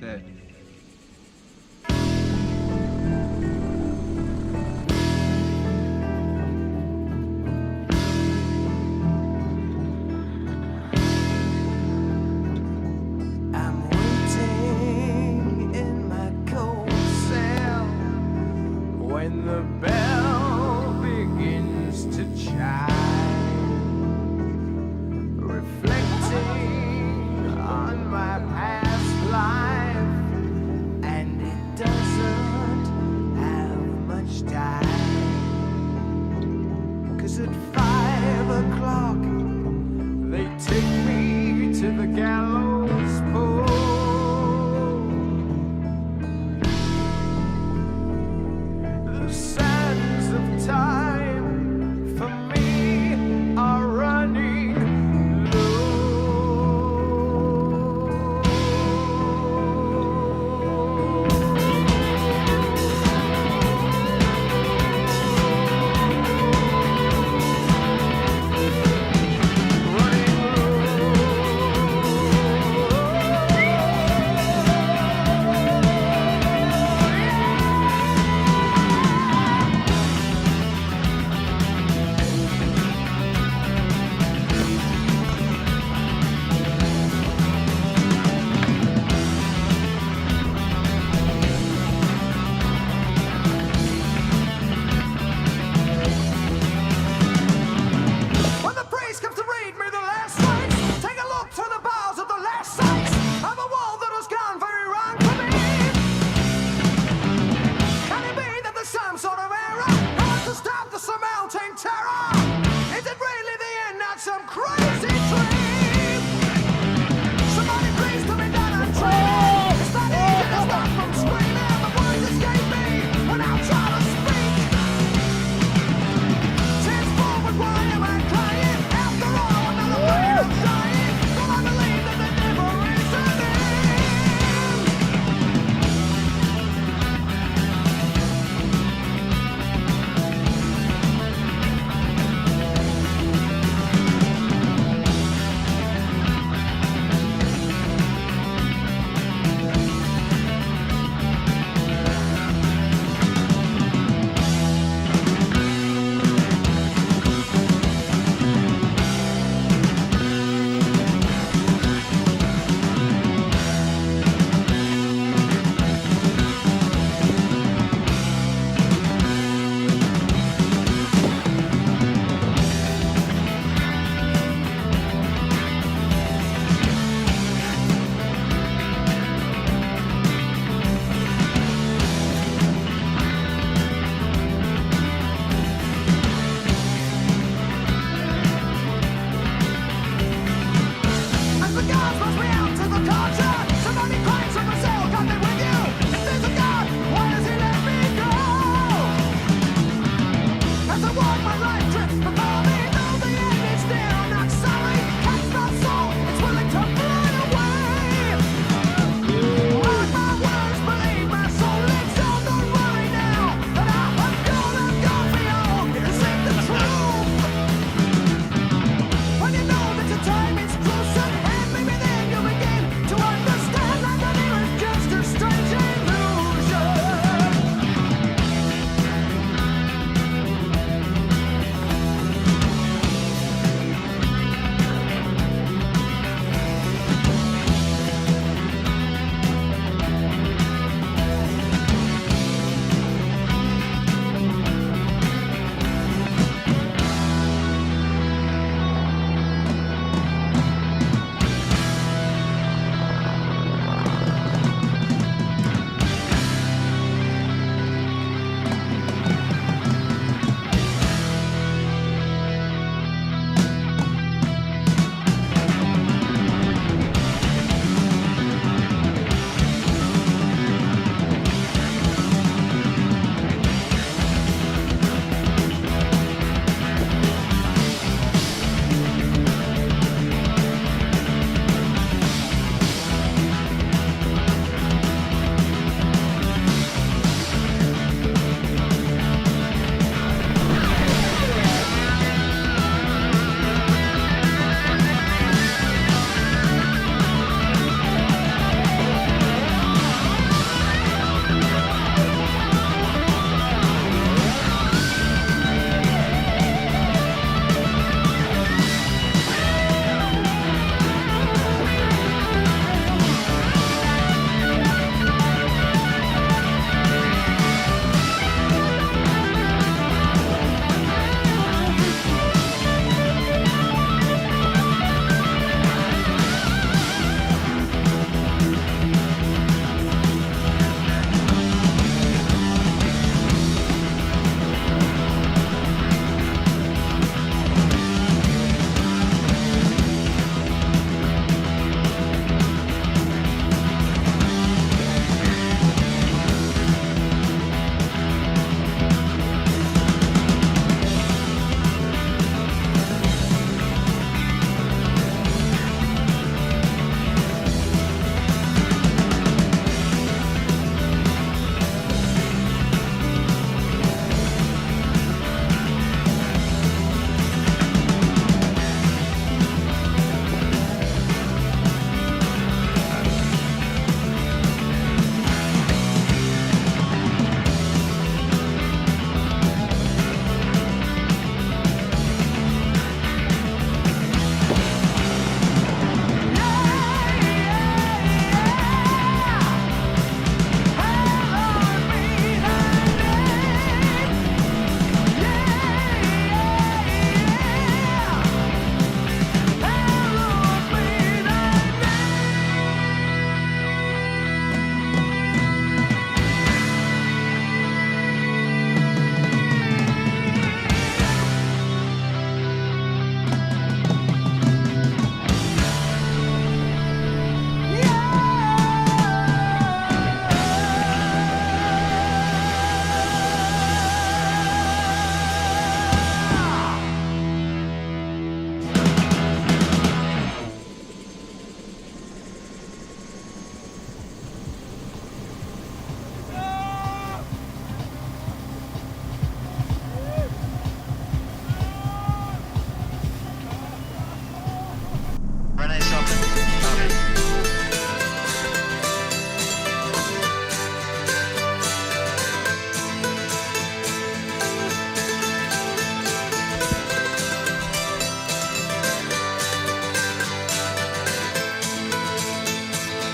네. I'm waiting in my cold cell when the bell begins to chime, reflecting on my past life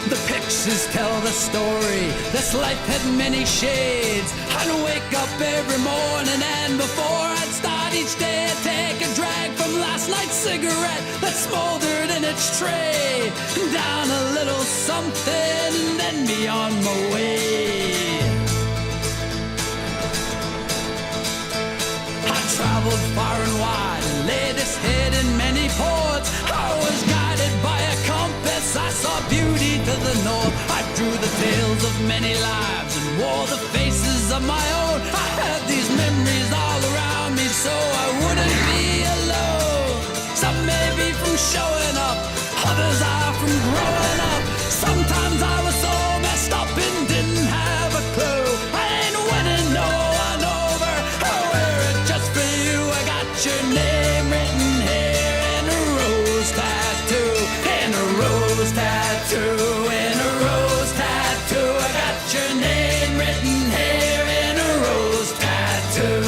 The pictures tell the story. This life had many shades. I'd wake up every morning, and before I'd start each day, I'd take a drag from last night's cigarette that smoldered in its tray. Down a little something, and then be on my way. I traveled far and wide and laid this head in many ports. I was guided by a compass. I saw beauty to the north. I drew the tales of many lives and wore the faces of my own. I had these memories all around me so I wouldn't be alone. Some may be from showing up, others are from growing up. Sometimes I was so messed up and didn't have a clue. I ain't winning no one over. I wear it just for you. I got your name written here in a rose tattoo. In a rose tattoo. In a rose tattoo. I got your name written here in a rose tattoo.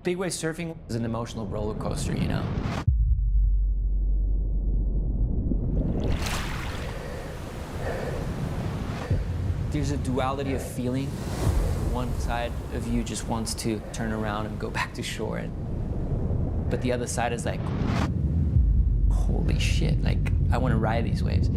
Big wave surfing is an emotional roller coaster, you know? There's a duality of feeling. One side of you just wants to turn around and go back to shore, but the other side is like, holy shit, like, I want to ride these waves.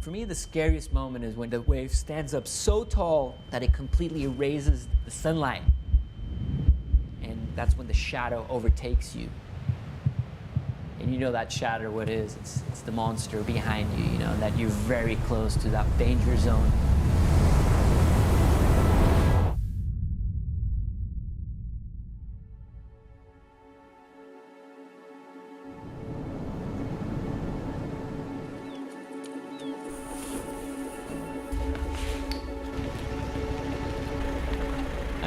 For me, the scariest moment is when the wave stands up so tall that it completely erases the sunlight. And that's when the shadow overtakes you. And you know that shadow, what it is? It's the monster behind you, you know, that you're very close to that danger zone.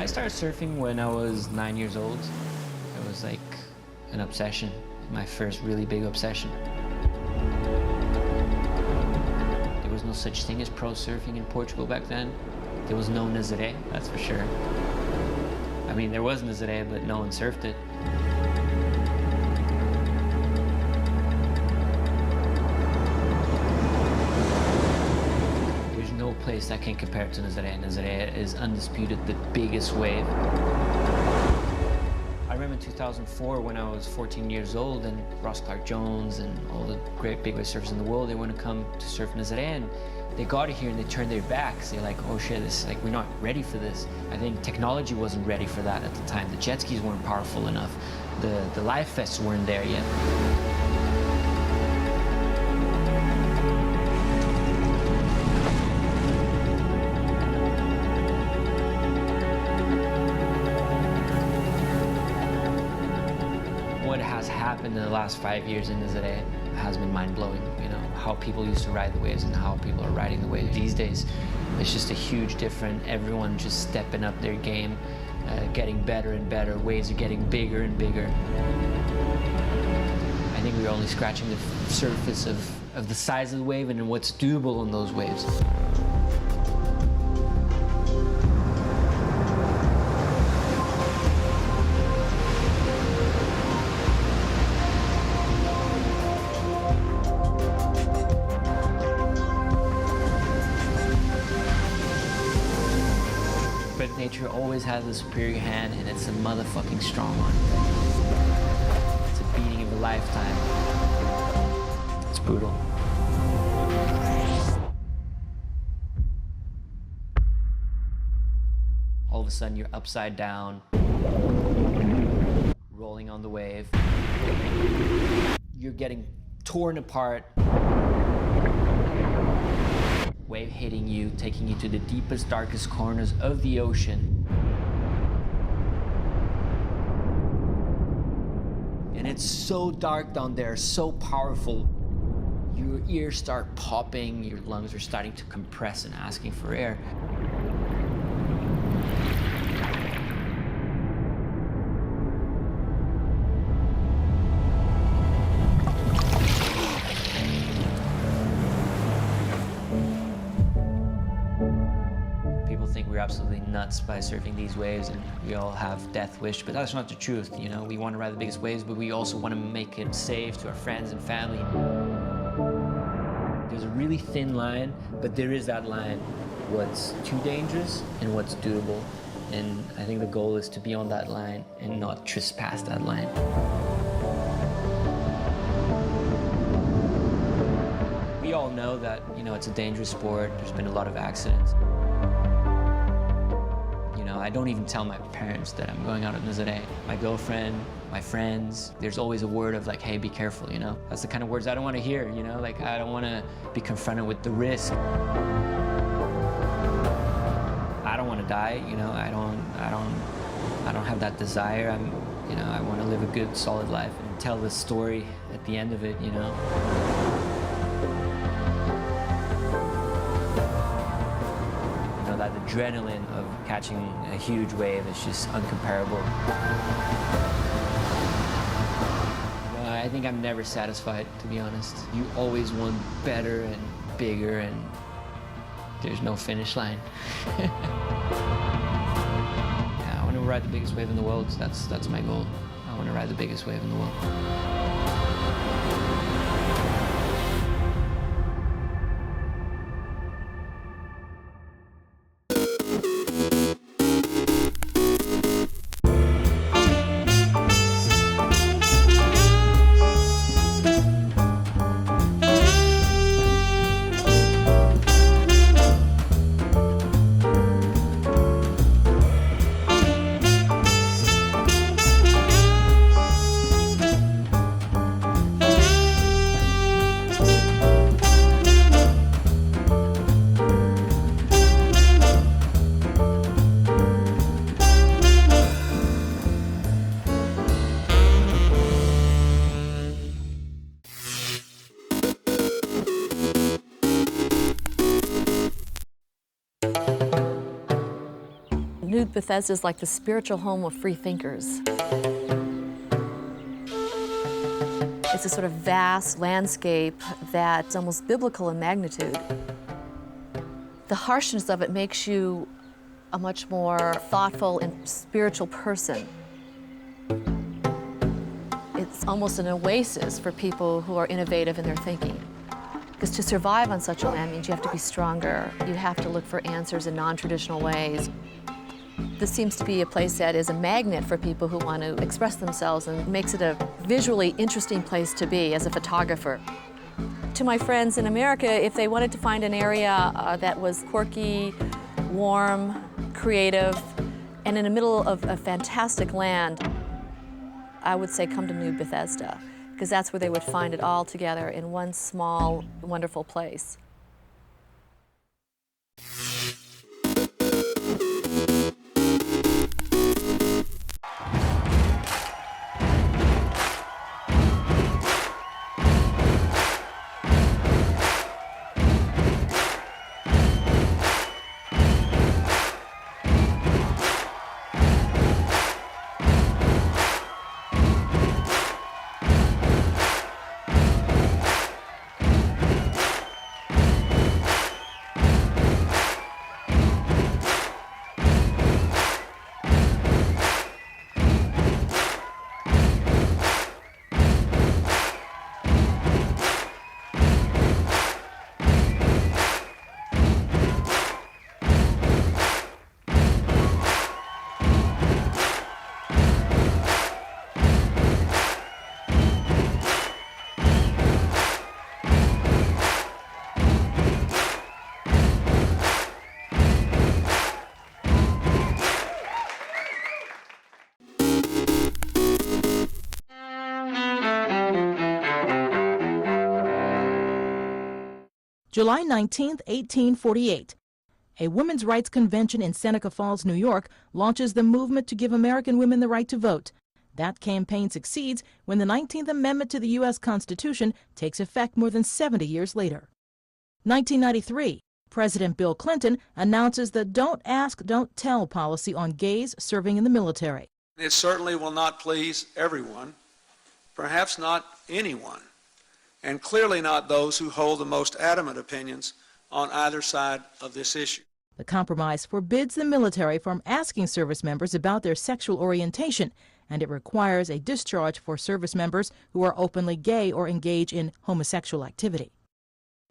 I started surfing when I was 9 years old. It was like an obsession, my first really big obsession. There was no such thing as pro surfing in Portugal back then. There was no Nazaré, that's for sure. I mean, there was Nazaré, but no one surfed it. There's no place that can compare to Nazaré. Nazaré is undisputed the biggest wave. I remember in 2004 when I was 14 years old and Ross Clark-Jones and all the great big wave surfers in the world, they want to come to surf Nazaré, and they got it here and they turned their backs. They're like, oh shit, this, like, we're not ready for this. I think technology wasn't ready for that at the time. The jet skis weren't powerful enough. The live fests weren't there yet. What has happened in the last 5 years in Nazaré has been mind-blowing. You know, how people used to ride the waves and how people are riding the waves these days. It's just a huge difference. Everyone just stepping up their game, getting better and better. Waves are getting bigger and bigger. I think we're only scratching the surface of the size of the wave and what's doable on those waves. But nature always has a superior hand, and it's a motherfucking strong one. It's a beating of a lifetime. It's brutal. All of a sudden, you're upside down, rolling on the wave. You're getting torn apart. Wave hitting you, taking you to the deepest, darkest corners of the ocean. And it's so dark down there, so powerful. Your ears start popping, your lungs are starting to compress and asking for air. We're absolutely nuts by surfing these waves, and we all have death wish, but that's not the truth. You know, we want to ride the biggest waves, but we also want to make it safe to our friends and family. There's a really thin line, but there is that line. What's too dangerous and what's doable. And I think the goal is to be on that line and not trespass that line. We all know that, you know, it's a dangerous sport. There's been a lot of accidents. I don't even tell my parents that I'm going out at Nazaré. My girlfriend, my friends, there's always a word of like, hey, be careful, you know? That's the kind of words I don't want to hear, you know? Like, I don't want to be confronted with the risk. I don't want to die, you know? I don't have that desire. I want to live a good, solid life and tell the story at the end of it, you know? That adrenaline of catching a huge wave is just uncomparable. I think I'm never satisfied, to be honest. You always want better and bigger, and there's no finish line. Yeah, I want to ride the biggest wave in the world. That's my goal. I want to ride the biggest wave in the world. Bethesda is like the spiritual home of free thinkers. It's a sort of vast landscape that's almost biblical in magnitude. The harshness of it makes you a much more thoughtful and spiritual person. It's almost an oasis for people who are innovative in their thinking. Because to survive on such a land means you have to be stronger. You have to look for answers in non-traditional ways. This seems to be a place that is a magnet for people who want to express themselves and makes it a visually interesting place to be as a photographer. To my friends in America, if they wanted to find an area that was quirky, warm, creative, and in the middle of a fantastic land, I would say come to New Bethesda, because that's where they would find it all together in one small, wonderful place. July 19, 1848. A women's rights convention in Seneca Falls, New York, launches the movement to give American women the right to vote. That campaign succeeds when the 19th Amendment to the U.S. Constitution takes effect more than 70 years later. 1993. President Bill Clinton announces the Don't Ask, Don't Tell policy on gays serving in the military. It certainly will not please everyone, perhaps not anyone, and clearly not those who hold the most adamant opinions on either side of this issue. The compromise forbids the military from asking service members about their sexual orientation, and it requires a discharge for service members who are openly gay or engage in homosexual activity.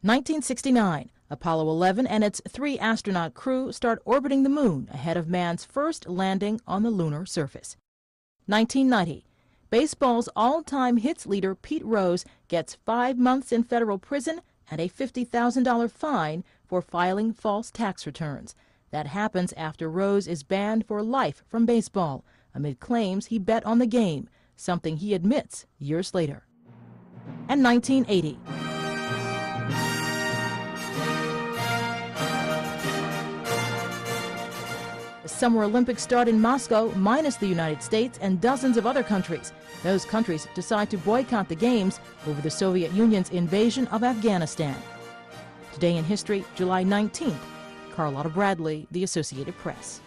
1969, Apollo 11 and its 3-astronaut crew start orbiting the moon ahead of man's first landing on the lunar surface. 1990, baseball's all-time hits leader Pete Rose gets 5 months in federal prison and a $50,000 fine for filing false tax returns. That happens after Rose is banned for life from baseball amid claims he bet on the game, something he admits years later. And 1980. The Summer Olympics start in Moscow, minus the United States and dozens of other countries. Those countries decide to boycott the Games over the Soviet Union's invasion of Afghanistan. Today in History, July 19th. Carlotta Bradley, The Associated Press.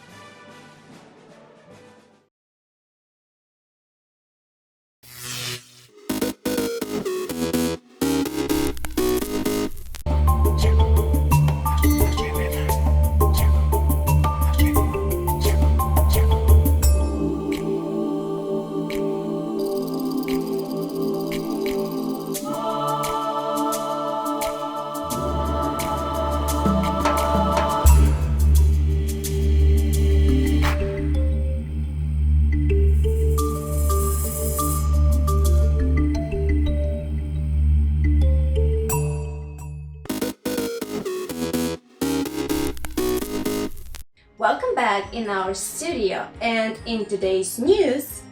Welcome back in our studio, and in today's news,